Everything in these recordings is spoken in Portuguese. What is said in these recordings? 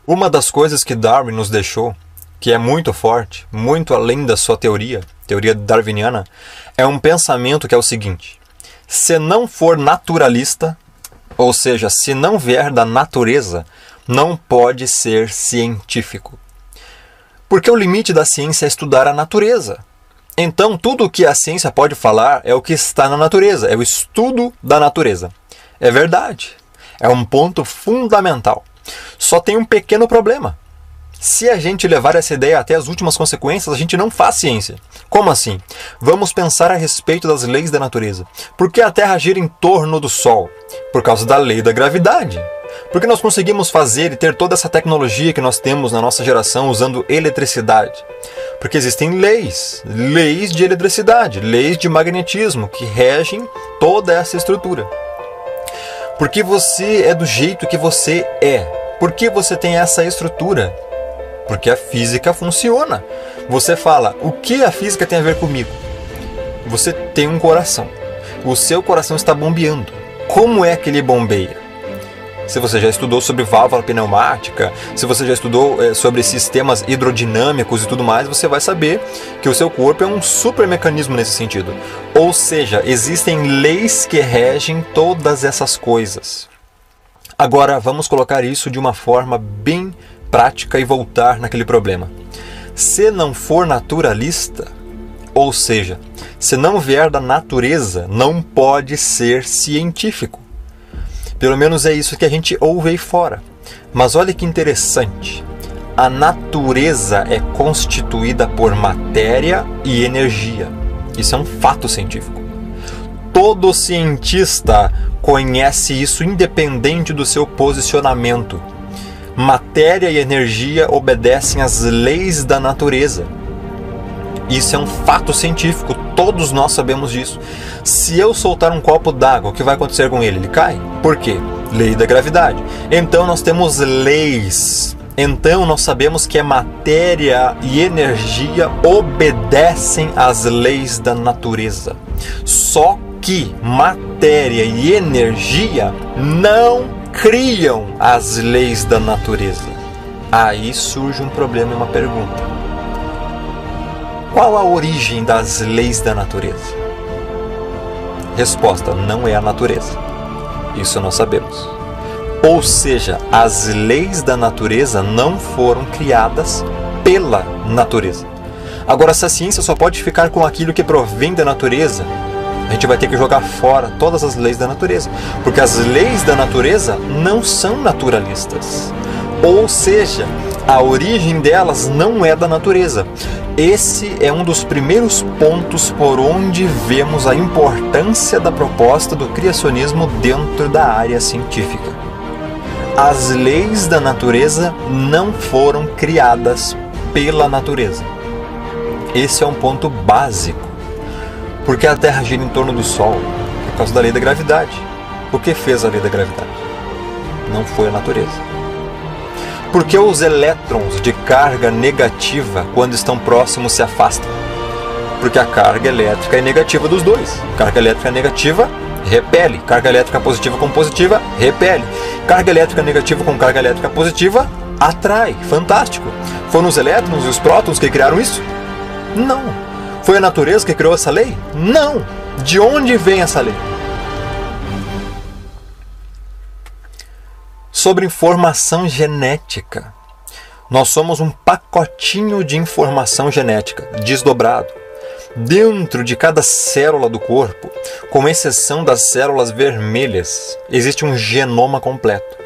Uma das coisas que Darwin nos deixou, que é muito forte, muito além da sua teoria darwiniana, é um pensamento que é o seguinte: se não for naturalista, ou seja, se não vier da natureza, não pode ser científico. Porque o limite da ciência é estudar a natureza. Então, tudo o que a ciência pode falar é o que está na natureza, é o estudo da natureza. É verdade. É um ponto fundamental. Só tem um pequeno problema. Se a gente levar essa ideia até as últimas consequências, a gente não faz ciência. Como assim? Vamos pensar a respeito das leis da natureza. Por que a Terra gira em torno do Sol? Por causa da lei da gravidade. Porque nós conseguimos fazer e ter toda essa tecnologia que nós temos na nossa geração usando eletricidade. Porque existem leis de eletricidade, leis de magnetismo que regem toda essa estrutura. Porque você é do jeito que você é. Por que você tem essa estrutura? Porque a física funciona. Você fala, o que a física tem a ver comigo? Você tem um coração. O seu coração está bombeando. Como é que ele bombeia? Se você já estudou sobre válvula pneumática, se você já estudou sobre sistemas hidrodinâmicos e tudo mais, você vai saber que o seu corpo é um super mecanismo nesse sentido. Ou seja, existem leis que regem todas essas coisas. Agora, vamos colocar isso de uma forma bem prática e voltar naquele problema. Se não for naturalista, ou seja, se não vier da natureza, não pode ser científico. Pelo menos é isso que a gente ouve aí fora. Mas olha que interessante. A natureza é constituída por matéria e energia. Isso é um fato científico. Todo cientista conhece isso independente do seu posicionamento. Matéria e energia obedecem às leis da natureza. Isso é um fato científico, todos nós sabemos disso. Se eu soltar um copo d'água, o que vai acontecer com ele? Ele cai? Por quê? Lei da gravidade. Então nós temos leis. Então nós sabemos que a matéria e energia obedecem às leis da natureza. Só que matéria e energia não criam as leis da natureza. Aí surge um problema e uma pergunta. Qual a origem das leis da natureza? Resposta: não é a natureza. Isso nós sabemos. Ou seja, as leis da natureza não foram criadas pela natureza. Agora, se a ciência só pode ficar com aquilo que provém da natureza, a gente vai ter que jogar fora todas as leis da natureza. Porque as leis da natureza não são naturalistas. Ou seja, a origem delas não é da natureza. Esse é um dos primeiros pontos por onde vemos a importância da proposta do criacionismo dentro da área científica. As leis da natureza não foram criadas pela natureza. Esse é um ponto básico. Porque a Terra gira em torno do Sol por causa da lei da gravidade. O que fez a lei da gravidade? Não foi a natureza. Porque os elétrons de carga negativa, quando estão próximos, se afastam? Porque a carga elétrica é negativa dos dois. Carga elétrica negativa repele. Carga elétrica positiva com positiva repele. Carga elétrica negativa com carga elétrica positiva atrai. Fantástico. Foram os elétrons e os prótons que criaram isso? Não. Foi a natureza que criou essa lei? Não. De onde vem essa lei? Sobre informação genética. Nós somos um pacotinho de informação genética, desdobrado. Dentro de cada célula do corpo, com exceção das células vermelhas, existe um genoma completo.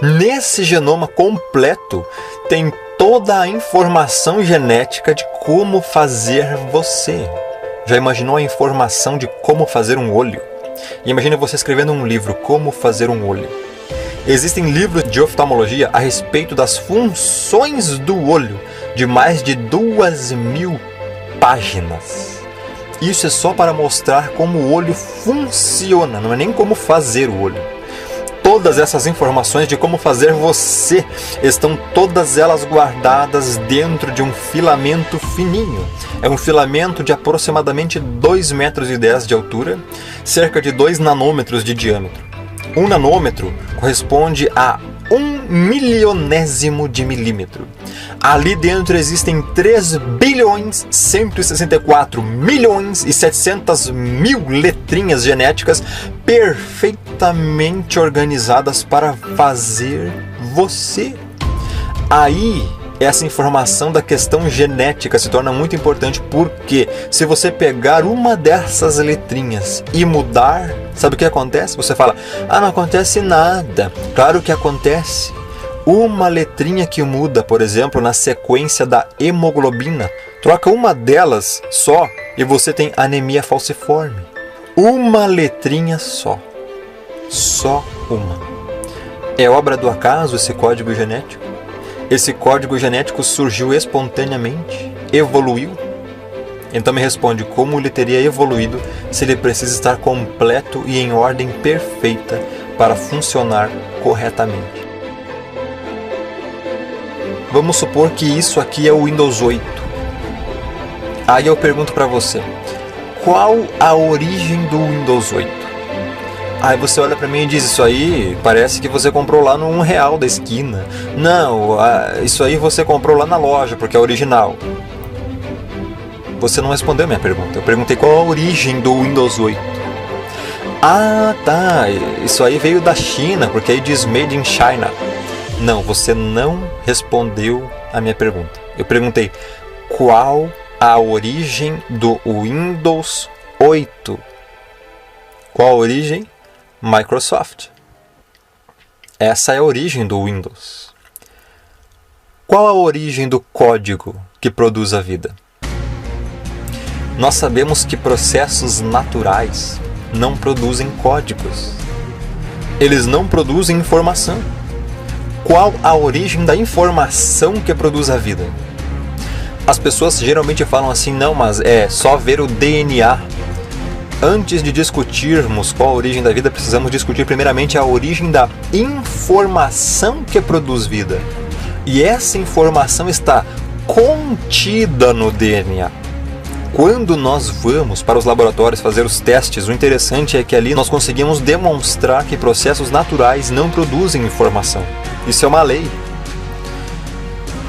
Nesse genoma completo tem toda a informação genética de como fazer você. Já imaginou a informação de como fazer um olho? Imagina você escrevendo um livro, Como Fazer um Olho. Existem livros de oftalmologia a respeito das funções do olho, de mais de 2.000 páginas. Isso é só para mostrar como o olho funciona, não é nem como fazer o olho. Todas essas informações de como fazer você estão todas elas guardadas dentro de um filamento fininho. É um filamento de aproximadamente 2,10 metros de altura, cerca de 2 nanômetros de diâmetro. 1 nanômetro corresponde a 1/1000º de milímetro. Ali dentro existem 3.164.700.000 letrinhas genéticas perfeitamente organizadas para fazer você. Aí, essa informação da questão genética se torna muito importante, porque se você pegar uma dessas letrinhas e mudar, sabe o que acontece? Você fala, não acontece nada. Claro que acontece. Uma letrinha que muda, por exemplo, na sequência da hemoglobina, troca uma delas só e você tem anemia falciforme. Uma letrinha só. Só uma. É obra do acaso esse código genético? Esse código genético surgiu espontaneamente? Evoluiu? Então me responde, como ele teria evoluído se ele precisa estar completo e em ordem perfeita para funcionar corretamente? Vamos supor que isso aqui é o Windows 8. Aí eu pergunto para você, qual a origem do Windows 8? Aí você olha pra mim e diz, isso aí parece que você comprou lá no R$1 da esquina. Não, isso aí você comprou lá na loja, porque é original. Você não respondeu a minha pergunta. Eu perguntei qual a origem do Windows 8. Tá, isso aí veio da China, porque aí diz Made in China. Não, você não respondeu a minha pergunta. Eu perguntei, qual a origem do Windows 8? Qual a origem? Microsoft. Essa é a origem do Windows. Qual a origem do código que produz a vida? Nós sabemos que processos naturais não produzem códigos. Eles não produzem informação. Qual a origem da informação que produz a vida? As pessoas geralmente falam assim, não, mas é só ver o DNA. Antes de discutirmos qual a origem da vida, precisamos discutir primeiramente a origem da informação que produz vida. E essa informação está contida no DNA. Quando nós vamos para os laboratórios fazer os testes, o interessante é que ali nós conseguimos demonstrar que processos naturais não produzem informação. Isso é uma lei.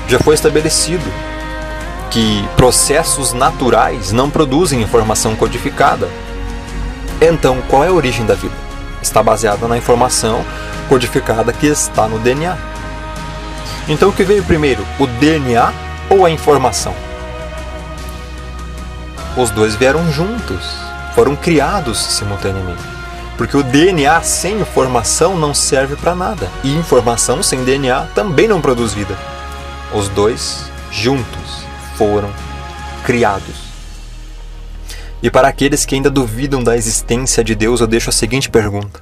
Já foi estabelecido que processos naturais não produzem informação codificada. Então, qual é a origem da vida? Está baseada na informação codificada que está no DNA. Então, o que veio primeiro, o DNA ou a informação? Os dois vieram juntos, foram criados simultaneamente. Porque o DNA sem informação não serve para nada. E informação sem DNA também não produz vida. Os dois juntos foram criados. E para aqueles que ainda duvidam da existência de Deus, eu deixo a seguinte pergunta.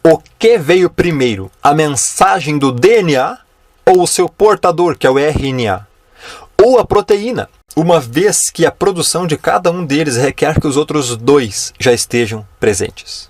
O que veio primeiro? A mensagem do DNA ou o seu portador, que é o RNA? Ou a proteína, uma vez que a produção de cada um deles requer que os outros dois já estejam presentes?